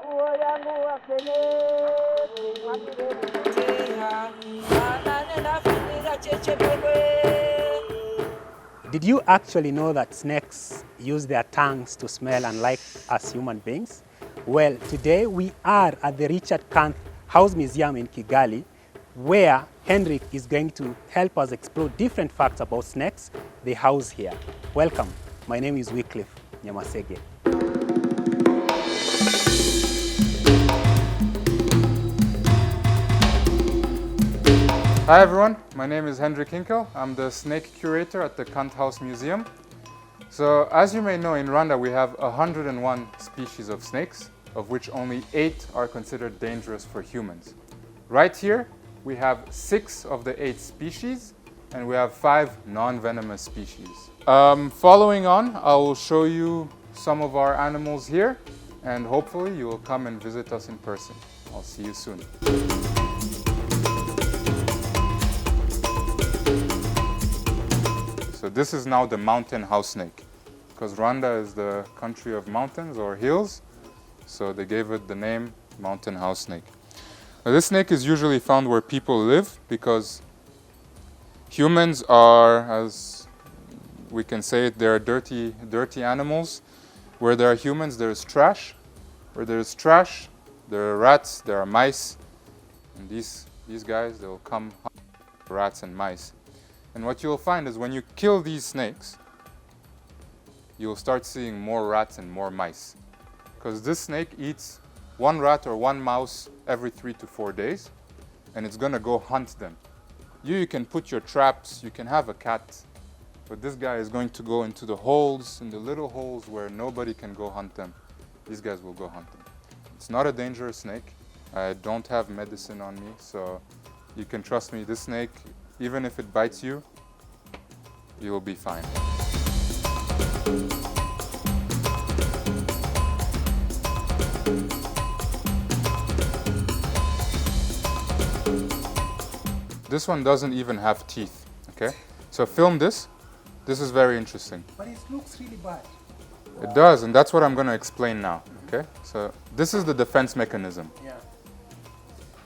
Did you actually know that snakes use their tongues to smell unlike us human beings? Well, today we are at the Richard Kanth House Museum in Kigali, where Henrik is going to help us explore different facts about snakes they house here. Welcome. My name is Wycliffe Nyamasege. Hi everyone, my name is Hendrik Hinkel. I'm the snake curator at the Kanth House Museum. So as you may know, in Rwanda we have 101 species of snakes, of which only 8 are considered dangerous for humans. Right here we have 6 of the 8 species, and we have 5 non-venomous species. Following on, I will show you some of our animals here, and hopefully you will come and visit us in person. I'll see you soon. So this is now the mountain house snake, because Rwanda is the country of mountains or hills, so they gave it the name mountain house snake. Now, this snake is usually found where people live, because humans are, as we can say it, they're dirty animals. Where there are humans, there is trash. Where there is trash, there are rats, there are mice, and these guys, they'll come hunt rats and mice. And what you'll find is when you kill these snakes, you'll start seeing more rats and more mice. Because this snake eats 1 rat or 1 mouse every 3 to 4 days, and it's gonna go hunt them. You can put your traps, you can have a cat, but this guy is going to go into the holes, in the little holes where nobody can go hunt them. These guys will go hunt them. It's not a dangerous snake. I don't have medicine on me, so you can trust me, this snake, even if it bites you, you will be fine. This one doesn't even have teeth, okay? So film this. This is very interesting. But it looks really bad. It does, and that's what I'm going to explain now, okay? So this is the defense mechanism. Yeah.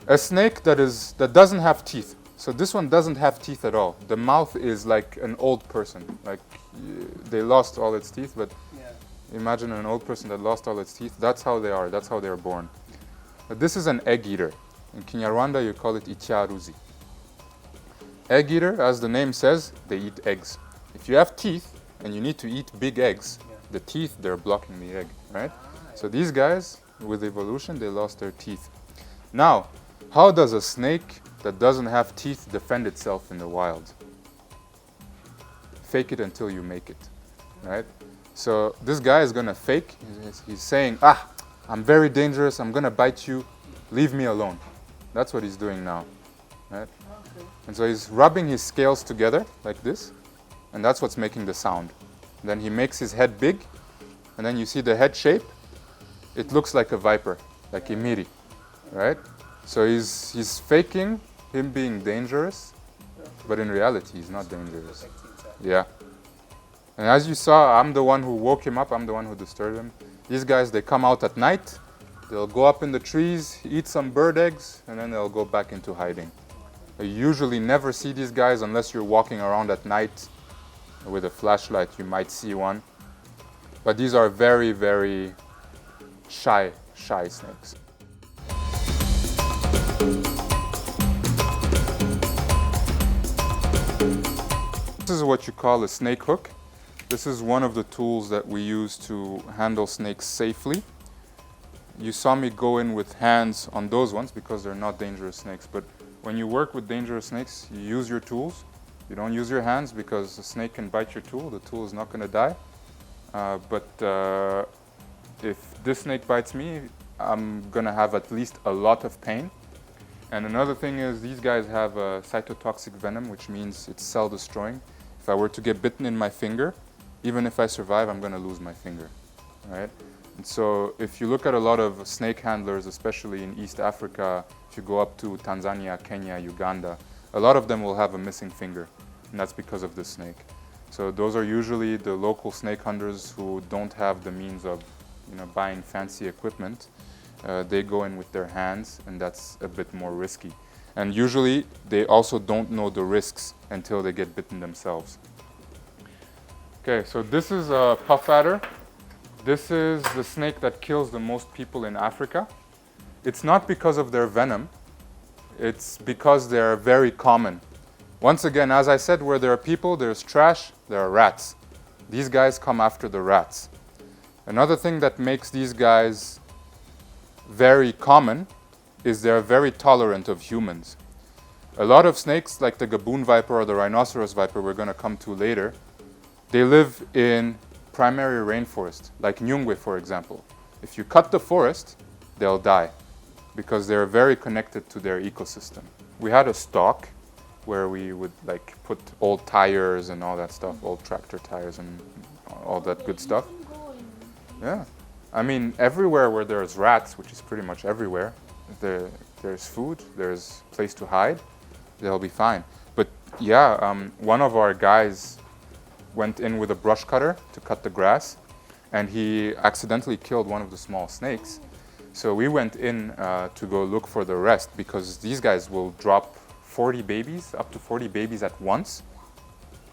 A snake that doesn't have teeth. So this one doesn't have teeth at all. The mouth is like an old person. Like they lost all its teeth, but imagine an old person that lost all its teeth. That's how they are. That's how they're born. But this is an egg eater. In Kinyarwanda, you call it icyaruzi. Egg eater, as the name says, they eat eggs. If you have teeth and you need to eat big eggs, the teeth, they're blocking the egg, right? So these guys, with evolution, they lost their teeth. Now, how does a snake that doesn't have teeth defend itself in the wild? Fake it until you make it, right? So this guy is gonna fake. He's saying, I'm very dangerous, I'm gonna bite you, leave me alone. That's what he's doing now, right? Okay. And so he's rubbing his scales together like this, and that's what's making the sound. Then he makes his head big, and then you see the head shape. It looks like a viper, like a miri, right? So he's faking him being dangerous, but in reality, he's not dangerous. Yeah. And as you saw, I'm the one who woke him up. I'm the one who disturbed him. These guys, they come out at night. They'll go up in the trees, eat some bird eggs, and then they'll go back into hiding. You usually never see these guys unless you're walking around at night with a flashlight. You might see one. But these are very, very shy snakes. This is what you call a snake hook. This is one of the tools that we use to handle snakes safely. You saw me go in with hands on those ones because they're not dangerous snakes. But when you work with dangerous snakes, you use your tools. You don't use your hands because a snake can bite your tool. The tool is not going to die. But if this snake bites me, I'm going to have at least a lot of pain. And another thing is these guys have a cytotoxic venom, which means it's cell-destroying. If I were to get bitten in my finger, even if I survive, I'm going to lose my finger, right? And so if you look at a lot of snake handlers, especially in East Africa, if you go up to Tanzania, Kenya, Uganda, a lot of them will have a missing finger, and that's because of this snake. So those are usually the local snake hunters who don't have the means of buying fancy equipment. they go in with their hands, and that's a bit more risky. And usually they also don't know the risks until they get bitten themselves. Okay, so this is a puff adder. This is the snake that kills the most people in Africa. It's not because of their venom, it's because they're very common. Once again, as I said, where there are people, there's trash, there are rats. These guys come after the rats. Another thing that makes these guys very common is they're very tolerant of humans. A lot of snakes, like the gaboon viper or the rhinoceros viper we're going to come to later, they live in primary rainforest, like Nyungwe, for example. If you cut the forest, they'll die because they're very connected to their ecosystem. We had a stock where we would like put old tires and all that stuff, old tractor tires and all that good stuff. Yeah, I mean, everywhere where there's rats, which is pretty much everywhere, there's food, there's a place to hide, they'll be fine. But yeah, one of our guys went in with a brush cutter to cut the grass, and he accidentally killed one of the small snakes. So we went in to go look for the rest, because these guys will drop 40 babies, up to 40 babies at once,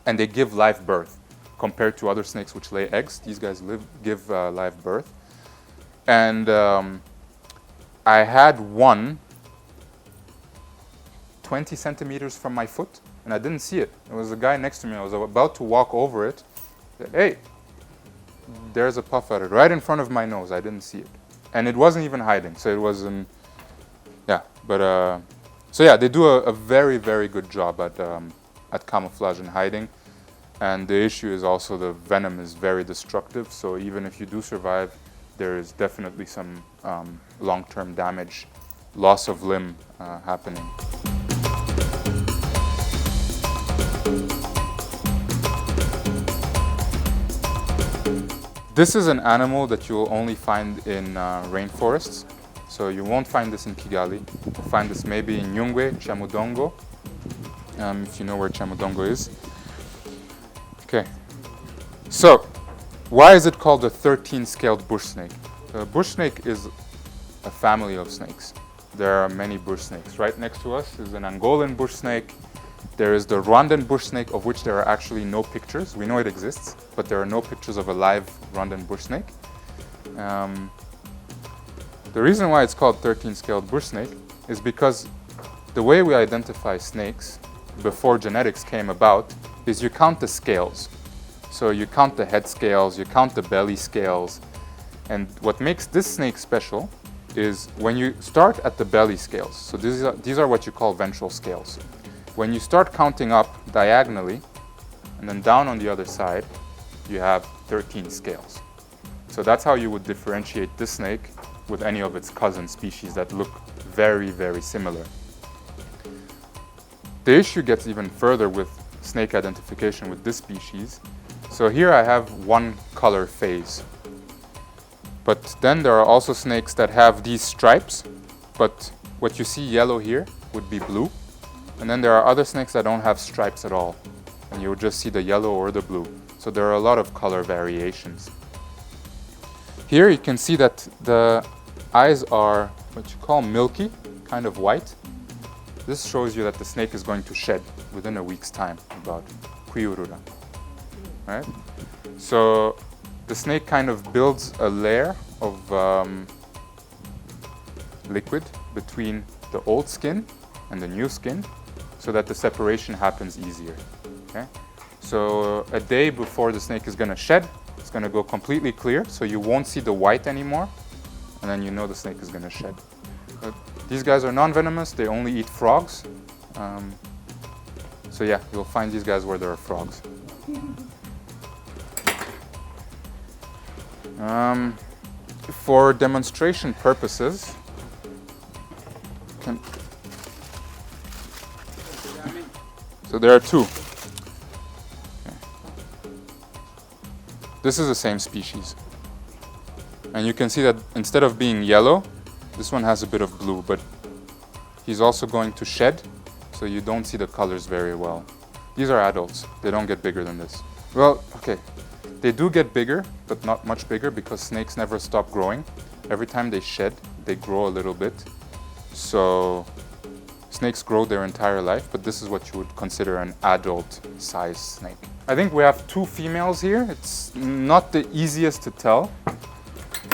and they give live birth. Compared to other snakes which lay eggs, these guys give live birth. And I had one 20 centimeters from my foot, and I didn't see it. There was a guy next to me. I was about to walk over it. Said, hey, there's a puff adder right in front of my nose. I didn't see it. And it wasn't even hiding, so it wasn't, yeah. But, so yeah, they do a very, very good job at camouflage and hiding. And the issue is also the venom is very destructive, so even if you do survive, there is definitely some long-term damage, loss of limb happening. This is an animal that you will only find in rainforests. So you won't find this in Kigali. You'll find this maybe in Nyungwe, Chamudongo, if you know where Chamudongo is. Okay, so why is it called a 13-scaled bush snake? A bush snake is a family of snakes. There are many bush snakes. Right next to us is an Angolan bush snake. There is the Rwandan bush snake, of which there are actually no pictures. We know it exists, but there are no pictures of a live Rwandan bush snake. The reason why it's called 13-scaled bush snake is because the way we identify snakes before genetics came about is you count the scales. So you count the head scales, you count the belly scales. And what makes this snake special is when you start at the belly scales. So these are what you call ventral scales. When you start counting up diagonally and then down on the other side, you have 13 scales. So that's how you would differentiate this snake with any of its cousin species that look very, very similar. The issue gets even further with snake identification with this species. So here I have one color phase. But then there are also snakes that have these stripes, but what you see yellow here would be blue. And then there are other snakes that don't have stripes at all, and you would just see the yellow or the blue. So there are a lot of color variations. Here you can see that the eyes are what you call milky, kind of white. This shows you that the snake is going to shed within a week's time, about Kwiurura. Right? So the snake kind of builds a layer of liquid between the old skin and the new skin, so that the separation happens easier. Okay? So a day before the snake is going to shed, it's going to go completely clear, so you won't see the white anymore, and then you know the snake is going to shed. But these guys are non-venomous, they only eat frogs. So yeah, you'll find these guys where there are frogs. For demonstration purposes, so there are two. Okay. This is the same species. And you can see that instead of being yellow, this one has a bit of blue, but he's also going to shed, so you don't see the colors very well. These are adults. They don't get bigger than this. Well, okay. They do get bigger, but not much bigger, because snakes never stop growing. Every time they shed, they grow a little bit. So snakes grow their entire life, but this is what you would consider an adult size snake. I think we have two females here. It's not the easiest to tell.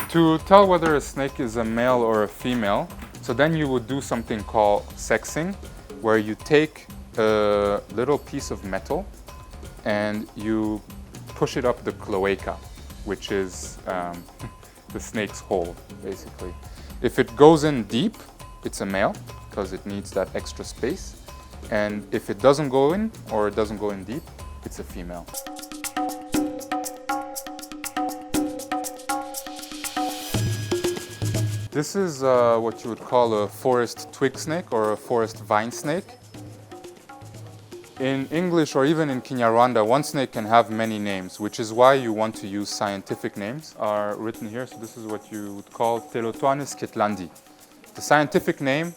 To tell whether a snake is a male or a female, so then you would do something called sexing, where you take a little piece of metal and you push it up the cloaca, which is the snake's hole, basically. If it goes in deep, it's a male, because it needs that extra space. And if it doesn't go in, or it doesn't go in deep, it's a female. This is what you would call a forest twig snake or a forest vine snake. In English or even in Kinyarwanda, one snake can have many names, which is why you want to use scientific names are written here. So this is what you would call Telotuanus kitlandi. The scientific name,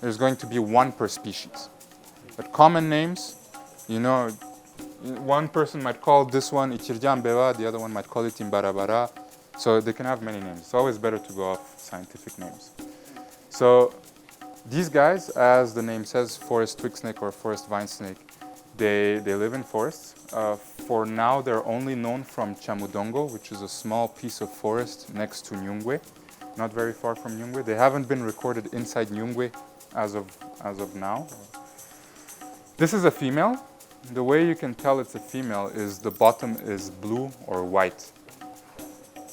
there's going to be one per species. But common names, you know, one person might call this one Ichirjambewa, the other one might call it Imbarabara. So they can have many names. It's always better to go off scientific names. So these guys, as the name says, forest twig snake or forest vine snake, they live in forests. For now, they're only known from Chamudongo, which is a small piece of forest next to Nyungwe, not very far from Nyungwe. They haven't been recorded inside Nyungwe as of now. This is a female. The way you can tell it's a female is the bottom is blue or white.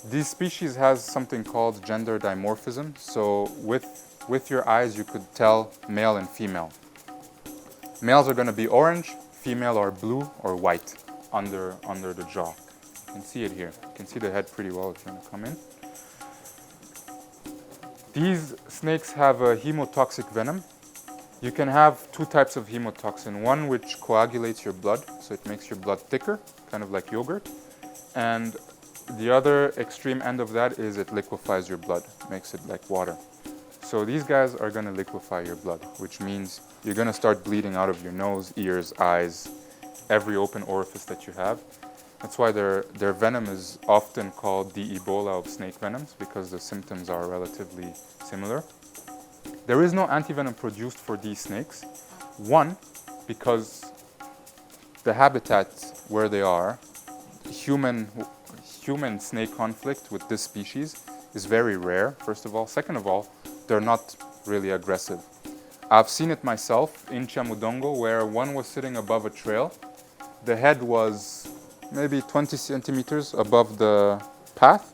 This species has something called gender dimorphism. So with your eyes, you could tell male and female. Males are going to be orange, female are blue or white under the jaw. You can see it here. You can see the head pretty well if you want to come in. These snakes have a hemotoxic venom. You can have two types of hemotoxin. One which coagulates your blood, so it makes your blood thicker, kind of like yogurt. And the other extreme end of that is it liquefies your blood, makes it like water. So these guys are going to liquefy your blood, which means you're going to start bleeding out of your nose, ears, eyes, every open orifice that you have. That's why their venom is often called the Ebola of snake venoms, because the symptoms are relatively similar. There is no antivenom produced for these snakes. One, because the habitat where they are, human-snake conflict with this species is very rare, first of all. Second of all, they're not really aggressive. I've seen it myself in Chamudongo, where one was sitting above a trail. The head was maybe 20 centimeters above the path,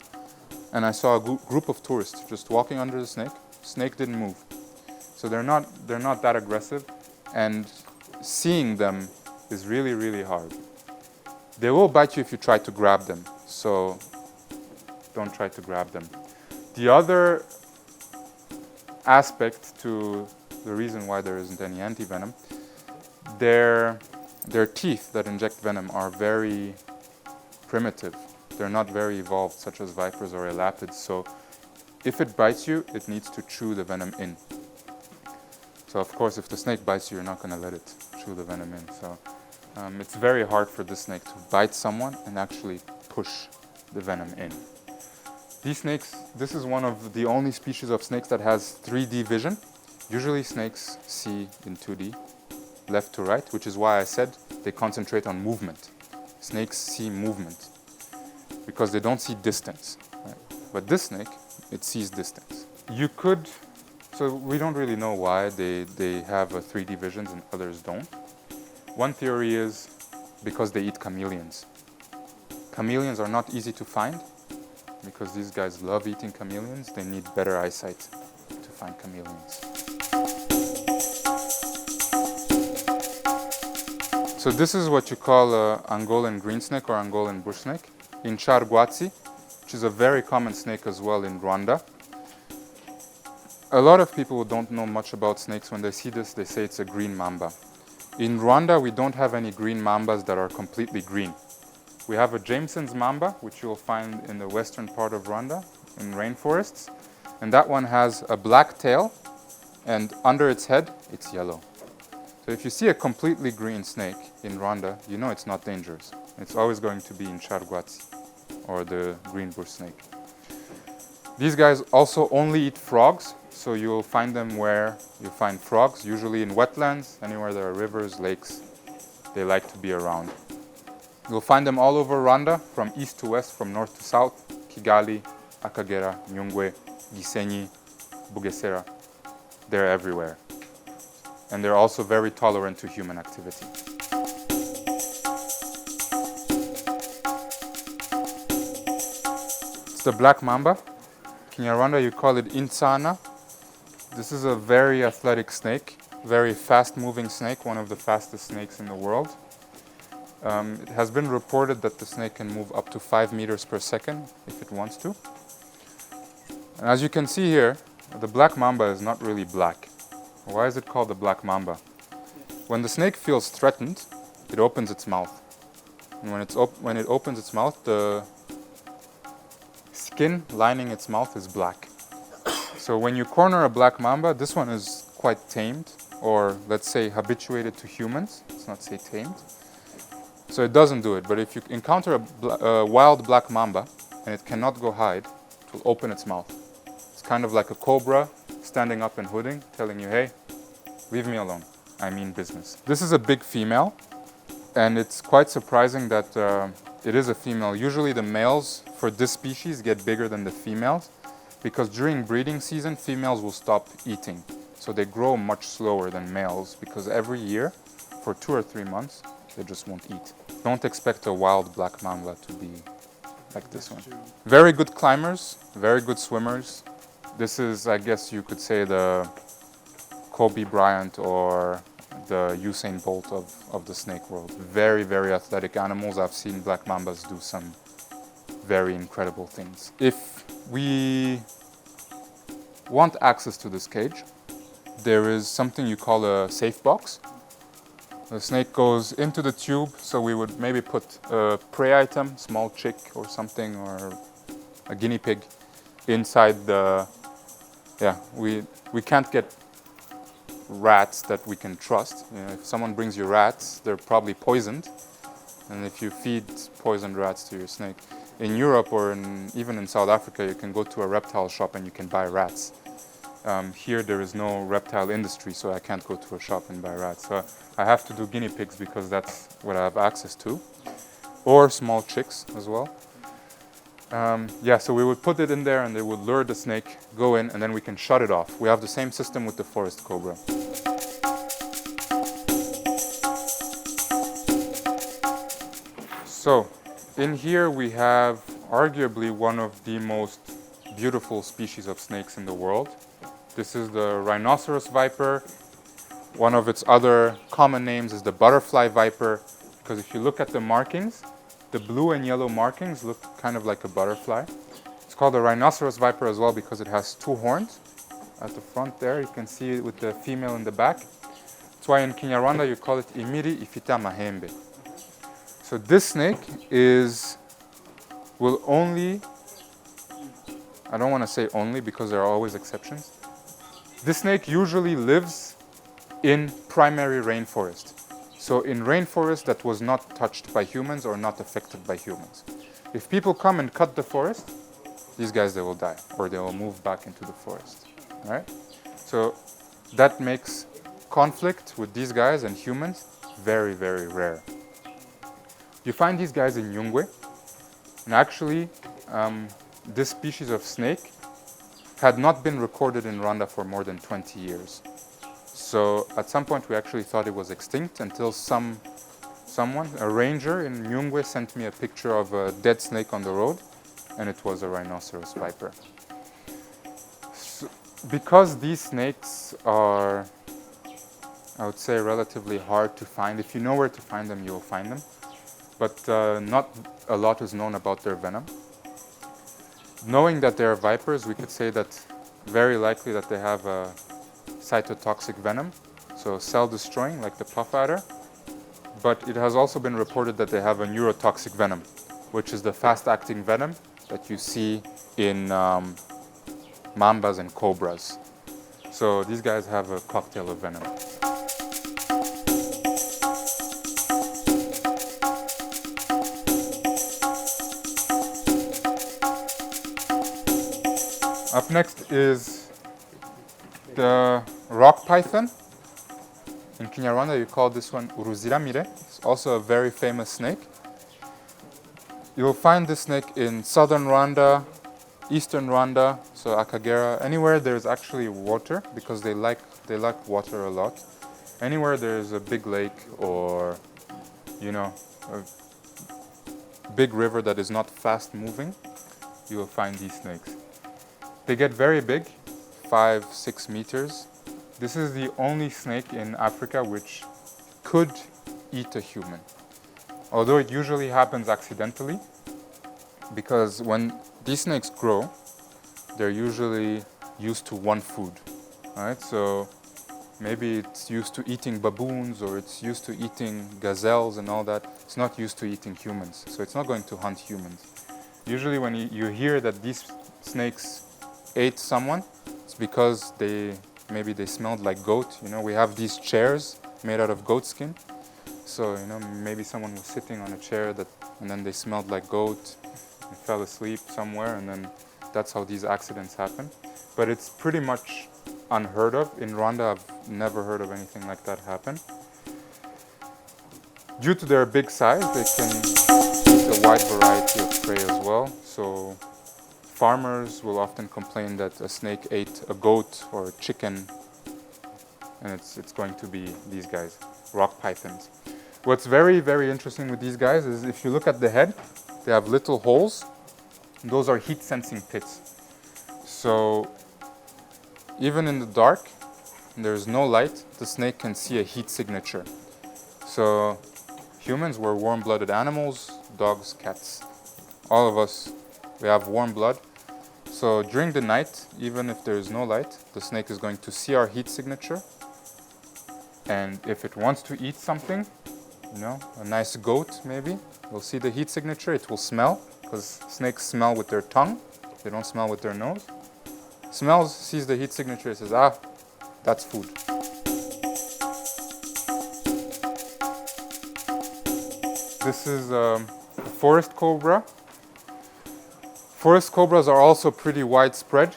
and I saw a group of tourists just walking under the snake. Snake didn't move. So they're not that aggressive, and seeing them is really, really hard. They will bite you if you try to grab them, so don't try to grab them. The other aspect to the reason why there isn't any antivenom, their teeth that inject venom are very primitive. They're not very evolved, such as vipers or elapids, so if it bites you, it needs to chew the venom in. So of course, if the snake bites you, you're not going to let it chew the venom in. So it's very hard for this snake to bite someone and actually push the venom in. These snakes, this is one of the only species of snakes that has 3D vision. Usually snakes see in 2D, left to right, which is why I said they concentrate on movement. Snakes see movement because they don't see distance. Right? But this snake, it sees distance. You could, so we don't really know why they have a 3D visions and others don't. One theory is because they eat chameleons. Chameleons are not easy to find because these guys love eating chameleons. They need better eyesight to find chameleons. So this is what you call an Angolan green snake or Angolan bush snake. In Charguatsi, which is a very common snake as well in Rwanda. A lot of people who don't know much about snakes, when they see this, they say it's a green mamba. In Rwanda, we don't have any green mambas that are completely green. We have a Jameson's mamba, which you'll find in the western part of Rwanda, in rainforests. And that one has a black tail, and under its head, it's yellow. So if you see a completely green snake in Rwanda, you know it's not dangerous. It's always going to be in Charguatsi, or the green bush snake. These guys also only eat frogs, so you'll find them where you find frogs, usually in wetlands, anywhere there are rivers, lakes, they like to be around. You'll find them all over Rwanda, from east to west, from north to south, Kigali, Akagera, Nyungwe, Gisenyi, Bugesera. They're everywhere. And they're also very tolerant to human activity. It's the black mamba. In Rwanda you call it insana. This is a very athletic snake, very fast-moving snake, one of the fastest snakes in the world. It has been reported that the snake can move up to 5 meters per second if it wants to. And as you can see here, the black mamba is not really black. Why is it called the black mamba? When the snake feels threatened, it opens its mouth. And when it opens its mouth, the skin lining its mouth is black. So when you corner a black mamba, this one is quite tamed, or let's say habituated to humans. Let's not say tamed. So it doesn't do it. But if you encounter a wild black mamba and it cannot go hide, it will open its mouth. It's kind of like a cobra standing up and hooting, telling you, hey, leave me alone. I mean business. This is a big female, and it's quite surprising that it is a female. Usually the males for this species get bigger than the females, because during breeding season, females will stop eating. So they grow much slower than males, because every year, for 2 or 3 months, they just won't eat. Don't expect a wild black mamba to be like this one. Very good climbers, very good swimmers. This is, I guess you could say, the Kobe Bryant or the Usain Bolt of the snake world. Very, very athletic animals. I've seen black mambas do some very incredible things. If we want access to this cage, there is something you call a safe box. The snake goes into the tube, so we would maybe put a prey item, small chick or something, or a guinea pig inside the... Yeah, we can't get rats that we can trust. You know, if someone brings you rats, they're probably poisoned. And if you feed poisoned rats to your snake, in Europe or even in South Africa, you can go to a reptile shop and you can buy rats. Here there is no reptile industry, so I can't go to a shop and buy rats. So I have to do guinea pigs because that's what I have access to. Or small chicks as well. Yeah, so we would put it in there and they would lure the snake, go in, and then we can shut it off. We have the same system with the forest cobra. So, in here we have arguably one of the most beautiful species of snakes in the world. This is the rhinoceros viper. One of its other common names is the butterfly viper, because if you look at the markings, the blue and yellow markings look kind of like a butterfly. It's called a rhinoceros viper as well because it has 2 horns at the front there. You can see it with the female in the back. That's why in Kinyarwanda you call it imiri ifita mahembe. So this snake will only, I don't want to say only because there are always exceptions. This snake usually lives in primary rainforest. So in rainforest that was not touched by humans or not affected by humans. If people come and cut the forest, these guys, they will die or they will move back into the forest. All right? So that makes conflict with these guys and humans very, very rare. You find these guys in Nyungwe, and actually this species of snake had not been recorded in Rwanda for more than 20 years. So at some point we actually thought it was extinct until someone, a ranger in Nyungwe, sent me a picture of a dead snake on the road, and it was a rhinoceros viper. So, because these snakes are, I would say, relatively hard to find, if you know where to find them, you'll find them. But not a lot is known about their venom. Knowing that they are vipers, we could say that very likely that they have a cytotoxic venom, so cell-destroying, like the puff adder. But it has also been reported that they have a neurotoxic venom, which is the fast-acting venom that you see in mambas and cobras. So these guys have a cocktail of venom. Up next is the rock python. In Kinyarwanda, you call this one uruziramire. It's also a very famous snake. You'll find this snake in southern Rwanda, eastern Rwanda, so Akagera, anywhere there's actually water, because they like water a lot. Anywhere there's a big lake or, you know, a big river that is not fast moving, you will find these snakes. They get very big, 5-6 meters. This is the only snake in Africa which could eat a human. Although it usually happens accidentally, because when these snakes grow, they're usually used to one food, right? So maybe it's used to eating baboons, or it's used to eating gazelles and all that. It's not used to eating humans, so it's not going to hunt humans. Usually when you hear that these snakes ate someone, it's because maybe they smelled like goat. You know, we have these chairs made out of goat skin. So, you know, maybe someone was sitting on a chair and then they smelled like goat and fell asleep somewhere, and then that's how these accidents happen. But it's pretty much unheard of. In Rwanda, I've never heard of anything like that happen. Due to their big size, they can eat a wide variety of prey as well. So farmers will often complain that a snake ate a goat or a chicken, and it's going to be these guys, rock pythons. What's very, very interesting with these guys is if you look at the head, they have little holes. Those are heat sensing pits. So even in the dark, and there's no light, the snake can see a heat signature. So humans, we're warm-blooded animals, dogs, cats. All of us, we have warm blood. So during the night, even if there is no light, the snake is going to see our heat signature. And if it wants to eat something, you know, a nice goat maybe, you'll see the heat signature, it will smell, because snakes smell with their tongue, they don't smell with their nose. Smells, sees the heat signature, says, ah, that's food. This is a forest cobra. Forest cobras are also pretty widespread.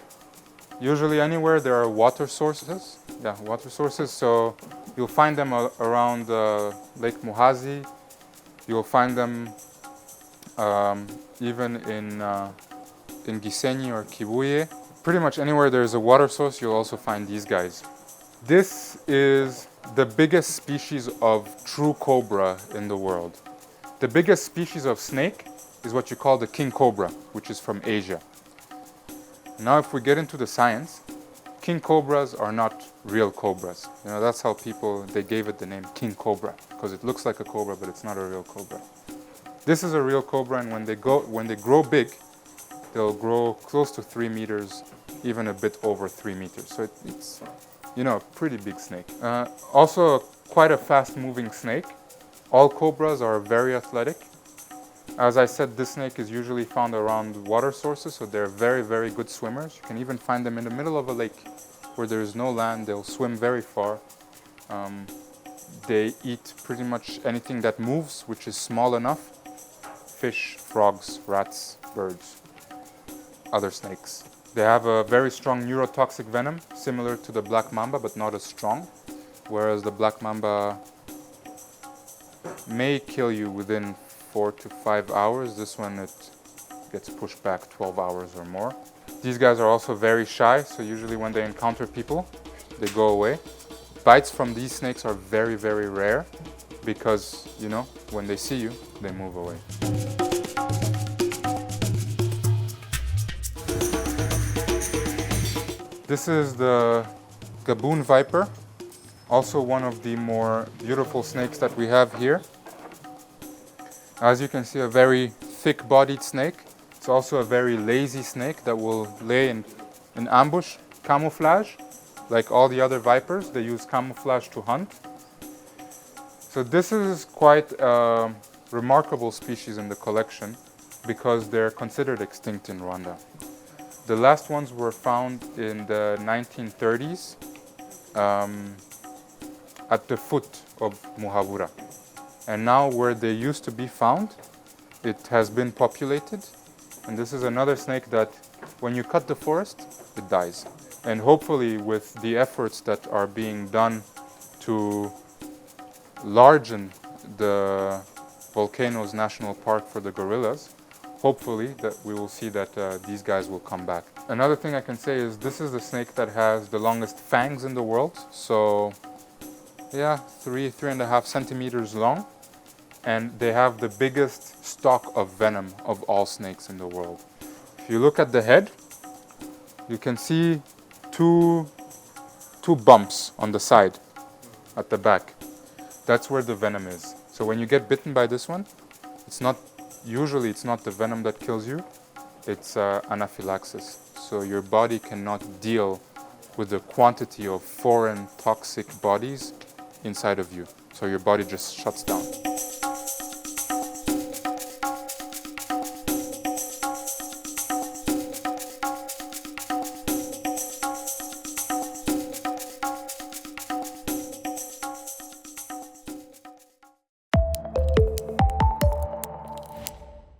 Usually anywhere there are water sources. Yeah, water sources. So you'll find them around Lake Muhazi. You'll find them even in Gisenyi or Kibuye. Pretty much anywhere there's a water source, you'll also find these guys. This is the biggest species of true cobra in the world. The biggest species of snake is what you call the king cobra, which is from Asia. Now if we get into the science, king cobras are not real cobras. You know, that's how they gave it the name king cobra, because it looks like a cobra, but it's not a real cobra. This is a real cobra, and when they grow big, they'll grow close to 3 meters, even a bit over 3 meters. So it's, you know, a pretty big snake. Also quite a fast-moving snake. All cobras are very athletic. As I said, this snake is usually found around water sources, so they're very, very good swimmers. You can even find them in the middle of a lake where there is no land. They'll swim very far. They eat pretty much anything that moves, which is small enough. Fish, frogs, rats, birds, other snakes. They have a very strong neurotoxic venom, similar to the black mamba, but not as strong. Whereas the black mamba may kill you within 4 to 5 hours. This one, it gets pushed back 12 hours or more. These guys are also very shy, so usually when they encounter people, they go away. Bites from these snakes are very, very rare because, you know, when they see you, they move away. This is the gaboon viper, also one of the more beautiful snakes that we have here. As you can see, a very thick-bodied snake. It's also a very lazy snake that will lay in ambush, camouflage. Like all the other vipers, they use camouflage to hunt. So this is quite a remarkable species in the collection because they're considered extinct in Rwanda. The last ones were found in the 1930s at the foot of Muhabura. And now where they used to be found, it has been populated. And this is another snake that when you cut the forest, it dies. And hopefully with the efforts that are being done to largen the Volcanoes National Park for the gorillas, hopefully that we will see that these guys will come back. Another thing I can say is this is the snake that has the longest fangs in the world. So yeah, 3.5 centimeters long. And they have the biggest stock of venom of all snakes in the world. If you look at the head, you can see two bumps on the side at the back. That's where the venom is. So when you get bitten by this one, usually it's not the venom that kills you, it's anaphylaxis. So your body cannot deal with the quantity of foreign toxic bodies inside of you. So your body just shuts down.